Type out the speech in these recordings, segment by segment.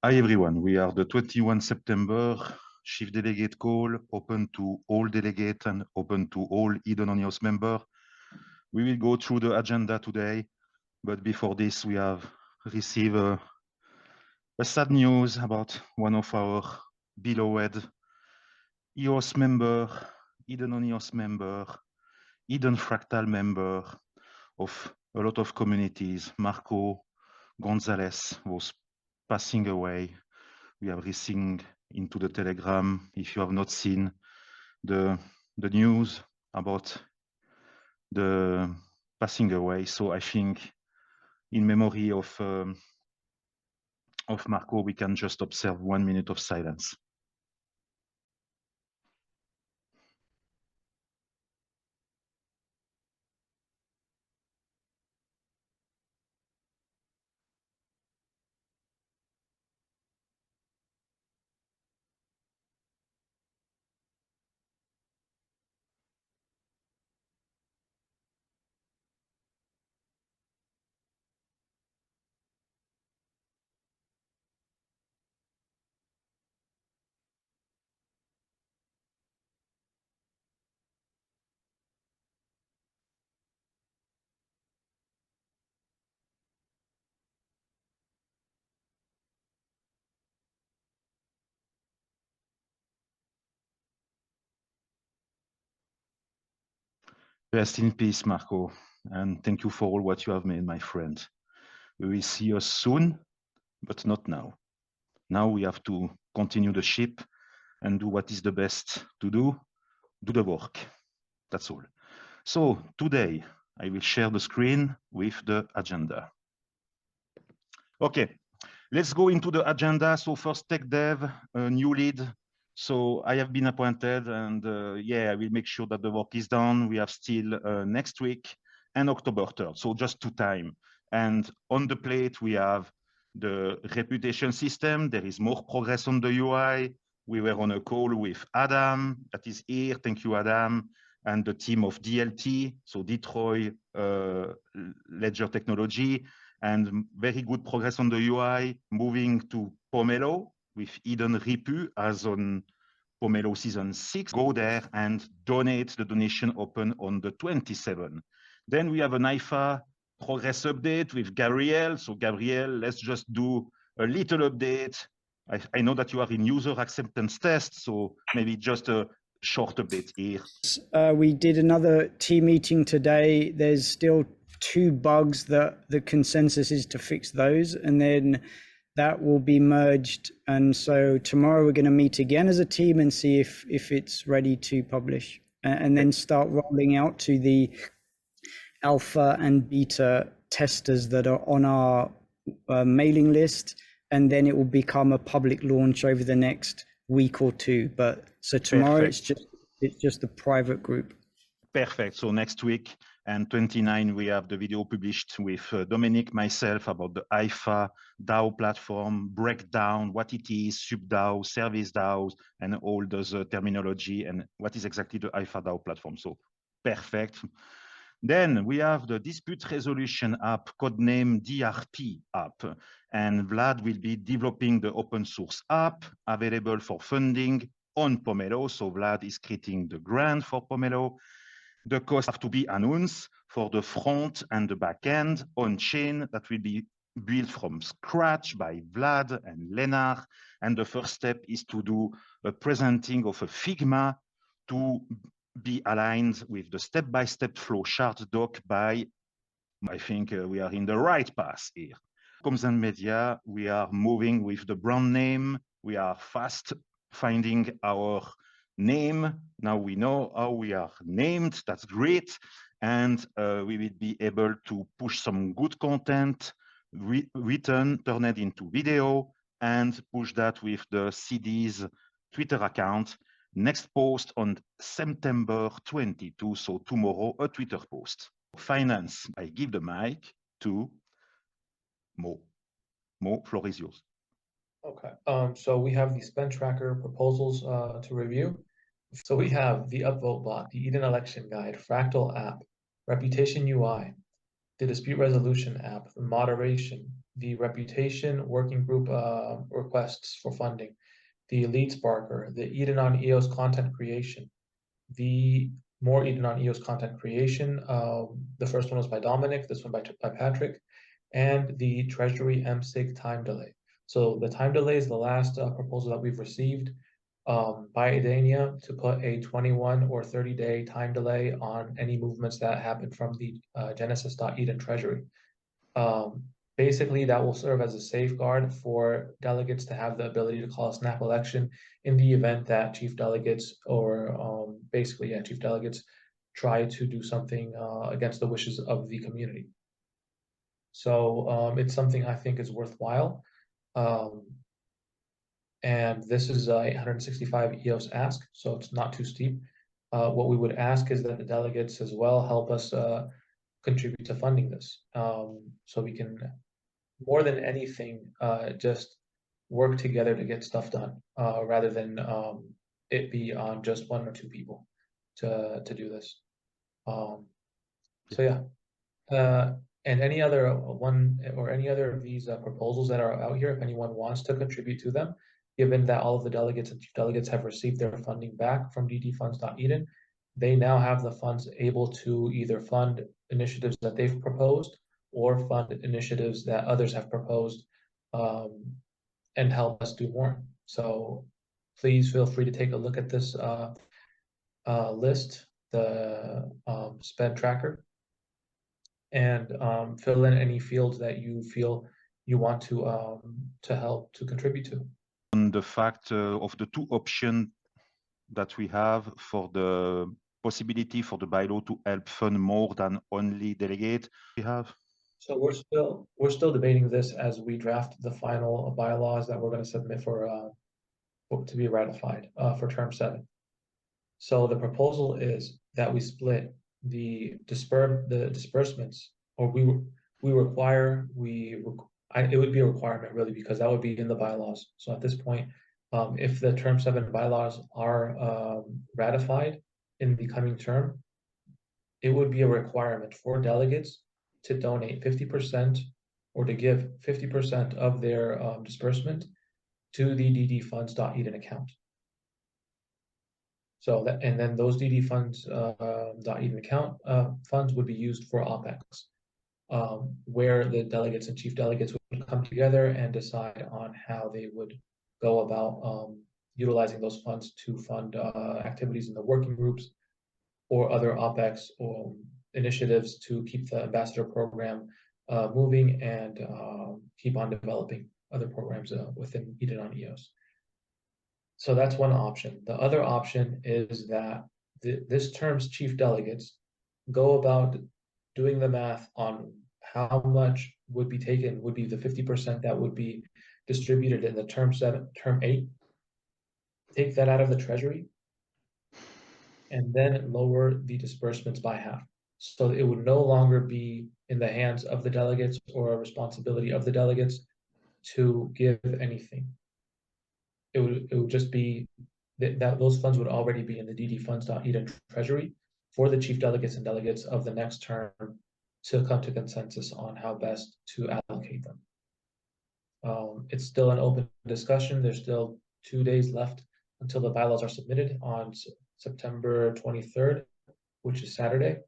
Hi everyone, we are the 21 September Chief Delegate call, open to all delegates and open to all Idononios members. We will go through the agenda today, but before this we have received a sad news about one of our beloved EOS member, Idononios member, Eden Fractal member of a lot of communities, Marco Gonzalez, was passing away. We have received into the Telegram, if you have not seen the news about the passing away. So I think in memory of Marco, we can just observe 1 minute of silence. Rest in peace, Marco, and thank you for all what you have made, my friend. We will see us soon, but not now. Now we have to continue the ship and do what is the best to do the work. That's all. So today I will share the screen with the agenda. Okay, let's go into the agenda. So first, tech dev, new lead. So I have been appointed, and yeah, I will make sure that the work is done. We have still next week and October 3rd, so just 2 times. And on the plate, we have the reputation system. There is more progress on the UI. We were on a call with Adam, that is here. Thank you, Adam, and the team of DLT, so Detroit Ledger Technology, and very good progress on the UI, moving to Pomelo with Eden Repu as on Pomelo season 6. Go there and donate. The donation open on the 27th. Then we have an Hypha progress update with Gabriel. So Gabriel, let's just do a little update. I know that you are in user acceptance test, so maybe just a short update here. We did another team meeting today. There's still 2 bugs that the consensus is to fix those, and then that will be merged. And so tomorrow we're going to meet again as a team and see if it's ready to publish, and then start rolling out to the alpha and beta testers that are on our mailing list, and then it will become a public launch over the next week or 2. But so tomorrow it's just a private group. Perfect. So next week and 29, we have the video published with Dominic, myself, about the Hypha DAO platform, breakdown, what it is, sub-DAO, service DAOs, and all those terminology, and what is exactly the Hypha DAO platform. So perfect. Then we have the dispute resolution app, codename DRP App, and Vlad will be developing the open source app available for funding on Pomelo. So Vlad is creating the grant for Pomelo. The costs have to be announced for the front and the back end on chain that will be built from scratch by Vlad and Lenar. And the first step is to do a presenting of a Figma to be aligned with the step-by-step flow chart doc by, I think we are in the right path here. Comms&Media, we are moving with the brand name. We are fast finding our name. Now we know how we are named. That's great. And we will be able to push some good content, written, turn it into video, and push that with the CD's Twitter account. Next post on September 22, so tomorrow, a Twitter post. Finance, I give the mic to Mo. Mo, floor is yours. Okay, so we have the spend tracker proposals to review. So we have the upvote bot, the Eden election guide, Fractal app, reputation UI, the dispute resolution app, the moderation, the reputation working group requests for funding, the lead sparker, the Eden on EOS content creation, the more Eden on EOS content creation. The first one was by Dominic, this one by Patrick, and the Treasury MSIG time delay. So the time delay is the last proposal that we've received by Adania to put a 21 or 30-day time delay on any movements that happen from the Genesis.Eden Treasury. Basically, that will serve as a safeguard for delegates to have the ability to call a snap election in the event that chief delegates or chief delegates try to do something against the wishes of the community. So it's something I think is worthwhile. And this is a 165 EOS ask, so it's not too steep. What we would ask is that the delegates as well help us contribute to funding this, so we can, more than anything, just work together to get stuff done, rather than it be on just one or two people to do this. So yeah, and any other one or any other of these proposals that are out here, if anyone wants to contribute to them, given that all of the delegates and chief delegates have received their funding back from ddfunds.eden, they now have the funds able to either fund initiatives that they've proposed or fund initiatives that others have proposed, and help us do more. So please feel free to take a look at this list, the spend tracker, and fill in any fields that you feel you want to help to contribute to. On the fact of the two options that we have for the possibility for the bylaw to help fund more than only delegate we have. So we're still debating this as we draft the final bylaws that we're going to submit for to be ratified for term 7. So the proposal is that we split the disbursements, or it would be a requirement really, because that would be in the bylaws. So at this point, if the term 7 bylaws are ratified in the coming term, it would be a requirement for delegates to donate 50% or to give 50% of their disbursement to the ddfunds.eden account. So that, and then those ddfunds.eden account funds would be used for OPEX, where the delegates and chief delegates would come together and decide on how they would go about utilizing those funds to fund activities in the working groups or other OPEX or initiatives to keep the ambassador program moving and keep on developing other programs within Eden on EOS. So that's one option. The other option is that this term's chief delegates go about doing the math on how much would be taken, would be the 50% that would be distributed in the term 8, take that out of the treasury, and then lower the disbursements by half. So it would no longer be in the hands of the delegates or a responsibility of the delegates to give anything. It would just be that those funds would already be in the ddfunds.eden treasury for the chief delegates and delegates of the next term to come to consensus on how best to allocate them. It's still an open discussion. There's still 2 days left until the bylaws are submitted on September 23rd, which is Saturday.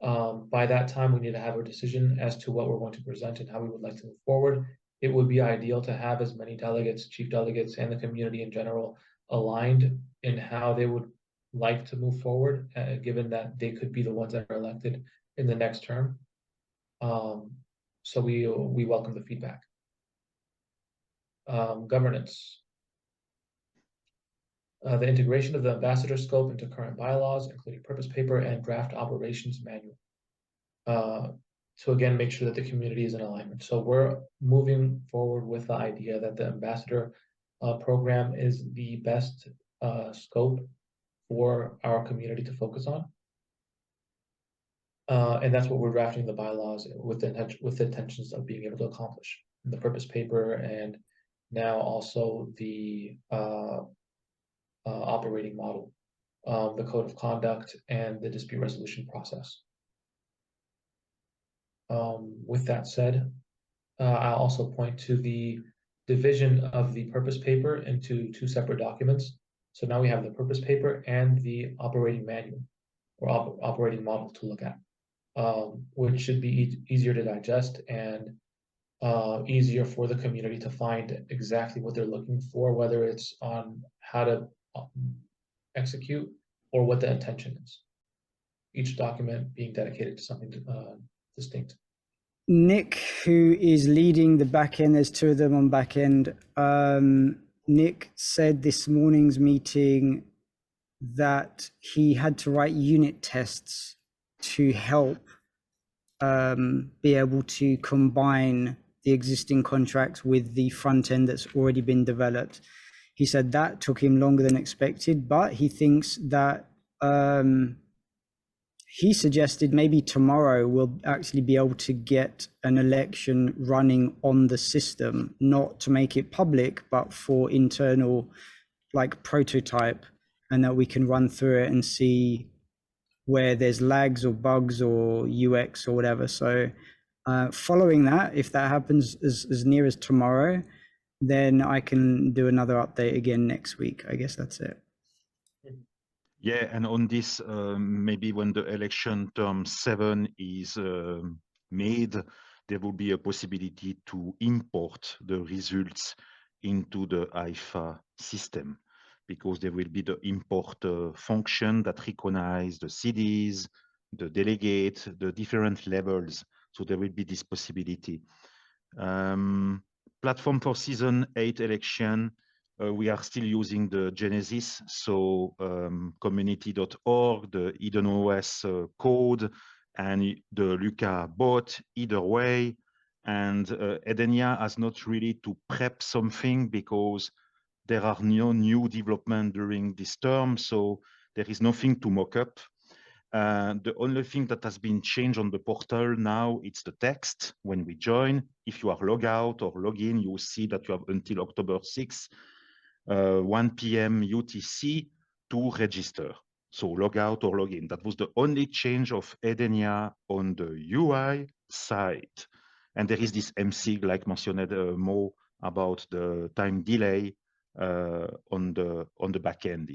By that time, we need to have a decision as to what we're going to present and how we would like to move forward. It would be ideal to have as many delegates, chief delegates, and the community in general aligned in how they would like to move forward, given that they could be the ones that are elected in the next term. So we welcome the feedback. Governance. The integration of the ambassador scope into current bylaws, including purpose paper and draft operations manual. To again, make sure that the community is in alignment. So we're moving forward with the idea that the ambassador program is the best scope for our community to focus on. And that's what we're drafting the bylaws with the intentions of being able to accomplish. The purpose paper and now also the operating model, the code of conduct, and the dispute resolution process. With that said, I'll also point to the division of the purpose paper into two separate documents. So now we have the purpose paper and the operating manual or operating model to look at, which should be easier to digest and easier for the community to find exactly what they're looking for, whether it's on how to execute or what the intention is. Each document being dedicated to something distinct. Nick, who is leading the backend, there's two of them on backend. Nick said this morning's meeting that he had to write unit tests to help be able to combine the existing contracts with the front end that's already been developed. He said that took him longer than expected, but he thinks that he suggested maybe tomorrow we'll actually be able to get an election running on the system, not to make it public, but for internal like prototype, and that we can run through it and see where there's lags or bugs or UX or whatever. So following that, if that happens as near as tomorrow, then I can do another update again next week. I guess that's it. Yeah, and on this, maybe when the election term 7 is made, there will be a possibility to import the results into the Hypha system, because there will be the import function that recognize the CDs, the delegate, the different levels. So there will be this possibility. Platform for season 8 election. We are still using the Genesis, so community.org, the EdenOS code, and the Luca bot, either way. And Edenia has not really to prep something because there are no new development during this term, so there is nothing to mock up. The only thing that has been changed on the portal now, it's the text. When we join, if you are log out or log in, you will see that you have until October 6th, 1 p.m. UTC to register. So log out or log in. That was the only change of Edenia on the UI side. And there is this MSIG, like mentioned Mo, about the time delay on the back end.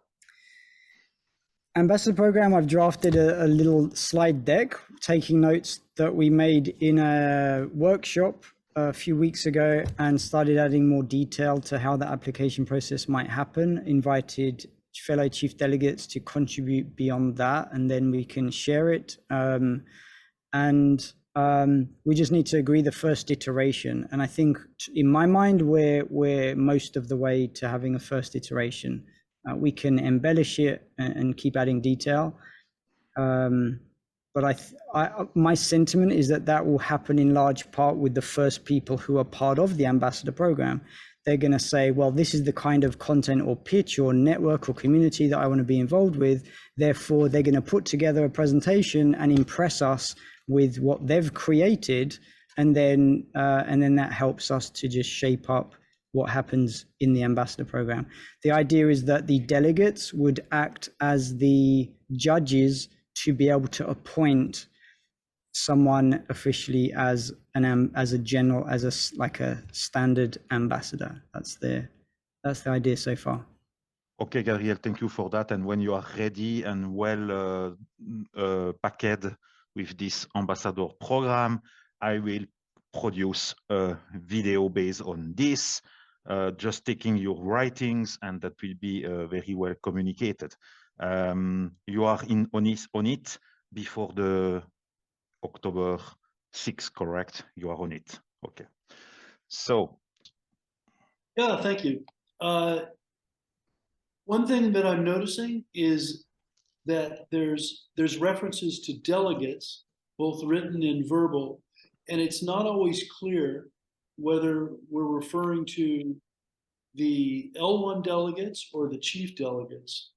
Ambassador program, I've drafted a little slide deck taking notes that we made in a workshop a few weeks ago and started adding more detail to how the application process might happen. Invited fellow chief delegates to contribute beyond that, and then we can share it. We just need to agree the first iteration. And I think in my mind, we're most of the way to having a first iteration. We can embellish it and keep adding detail. But my sentiment is that will happen in large part with the first people who are part of the ambassador program. They're going to say, well, this is the kind of content or pitch or network or community that I want to be involved with. Therefore, they're going to put together a presentation and impress us with what they've created. And then that helps us to just shape up what happens in the ambassador program. The idea is that the delegates would act as the judges to be able to appoint someone officially as a general, like a standard ambassador. That's the idea so far. Okay, Gabriel, thank you for that. And when you are ready and well packed with this ambassador program, I will produce a video based on this, just taking your writings, and that will be very well communicated. You are on it before the October 6th, correct? You are on it. Okay. So. Yeah, thank you. One thing that I'm noticing is that there's references to delegates, both written and verbal, and it's not always clear whether we're referring to the L1 delegates or the chief delegates.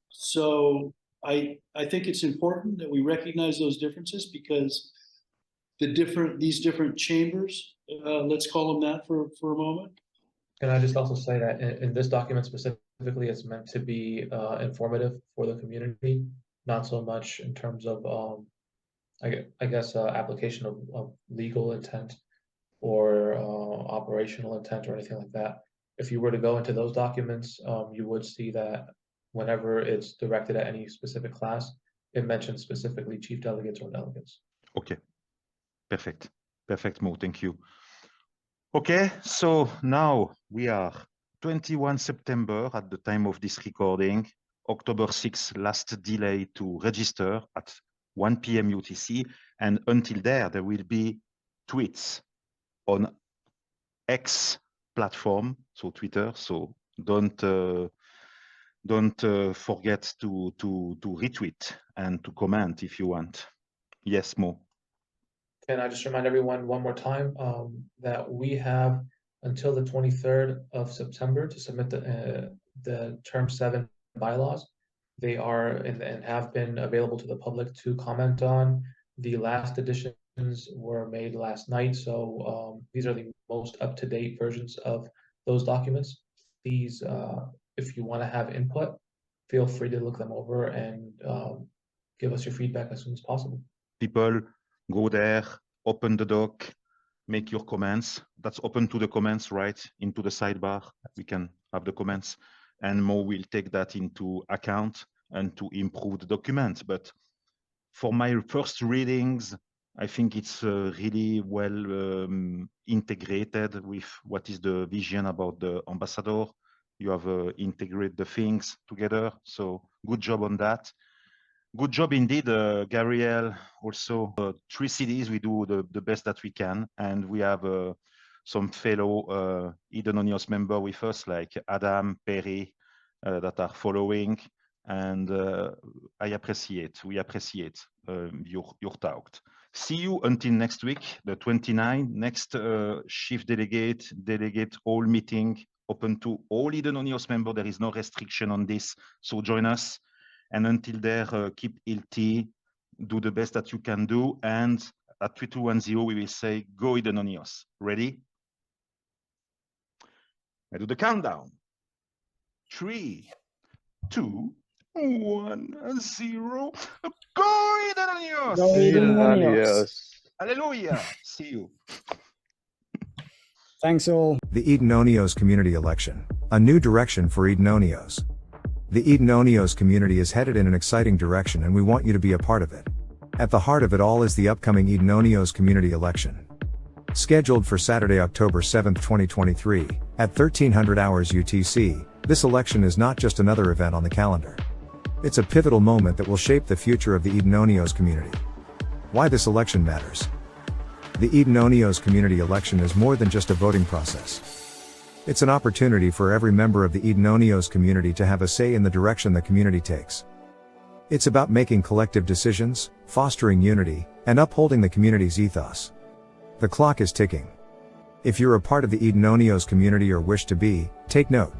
So I think it's important that we recognize those differences, because these different chambers, let's call them that for a moment. Can I just also say that in this document specifically, it's meant to be informative for the community, not so much in terms of, I guess, application of legal intent or operational intent or anything like that. If you were to go into those documents, you would see that whenever it's directed at any specific class, it mentions specifically chief delegates or delegates. Okay, perfect. Perfect, Mo, thank you. Okay, so now we are 21 September at the time of this recording, October 6th, last delay to register at 1 p.m. UTC, and until there will be tweets on X platform, so Twitter, so don't forget to retweet and to comment if you want. Yes, Mo. Can I just remind everyone one more time that we have until the 23rd of September to submit the Term 7 bylaws. They are and have been available to the public to comment on. The last editions were made last night, so these are the most up-to-date versions of those documents. These, if you want to have input, feel free to look them over and give us your feedback as soon as possible. People go there, open the doc, make your comments. That's open to the comments, right? Into the sidebar, we can have the comments, and Mo will take that into account and to improve the document. But for my first readings, I think it's really well integrated with what is the vision about the ambassador. You have integrated the things together, so good job on that. Good job indeed, Gabriel. Also, 3 cities, we do the best that we can, and we have some fellow Idoneos member with us, like Adam, Perry, that are following, and we appreciate your talk. See you until next week, the 29th. Next chief delegate all meeting, open to all Idoneos members. There is no restriction on this, so join us. And until there, keep healthy, do the best that you can do. And at 3210, we will say, go Idoneos. Ready? I do the countdown. 3, 2, 1, 0. Go Idoneos! Go Idoneos! Hallelujah! See you. Thanks all. The Idoneos community election. A new direction for Idoneos. The Idoneos community is headed in an exciting direction and we want you to be a part of it. At the heart of it all is the upcoming Idoneos community election. Scheduled for Saturday, October 7, 2023, at 1300 hours UTC, this election is not just another event on the calendar. It's a pivotal moment that will shape the future of the Idoneos community. Why this election matters. The Idoneos community election is more than just a voting process. It's an opportunity for every member of the Idoneos community to have a say in the direction the community takes. It's about making collective decisions, fostering unity, and upholding the community's ethos. The clock is ticking. If you're a part of the Idoneos community or wish to be, take note.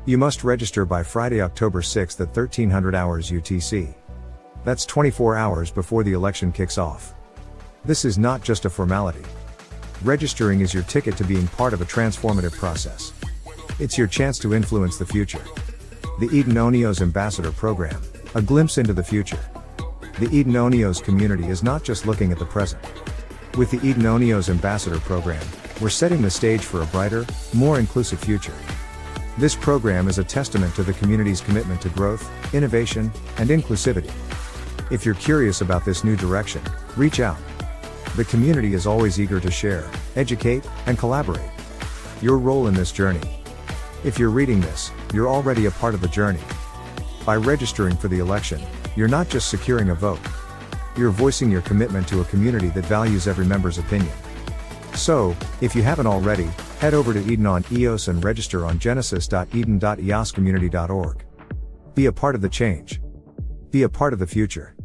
You must register by Friday, October 6th at 1300 hours UTC. That's 24 hours before the election kicks off. This is not just a formality. Registering is your ticket to being part of a transformative process. It's your chance to influence the future. The Idoneos Ambassador Program, a glimpse into the future. The Idoneos community is not just looking at the present. With the Idoneos Ambassador Program, we're setting the stage for a brighter, more inclusive future. This program is a testament to the community's commitment to growth, innovation, and inclusivity. If you're curious about this new direction, reach out. The community is always eager to share, educate, and collaborate. Your role in this journey. If you're reading this, you're already a part of the journey. By registering for the election, you're not just securing a vote. You're voicing your commitment to a community that values every member's opinion. So, if you haven't already, head over to Idoneos and register on genesis.eden.eoscommunity.org. Be a part of the change. Be a part of the future.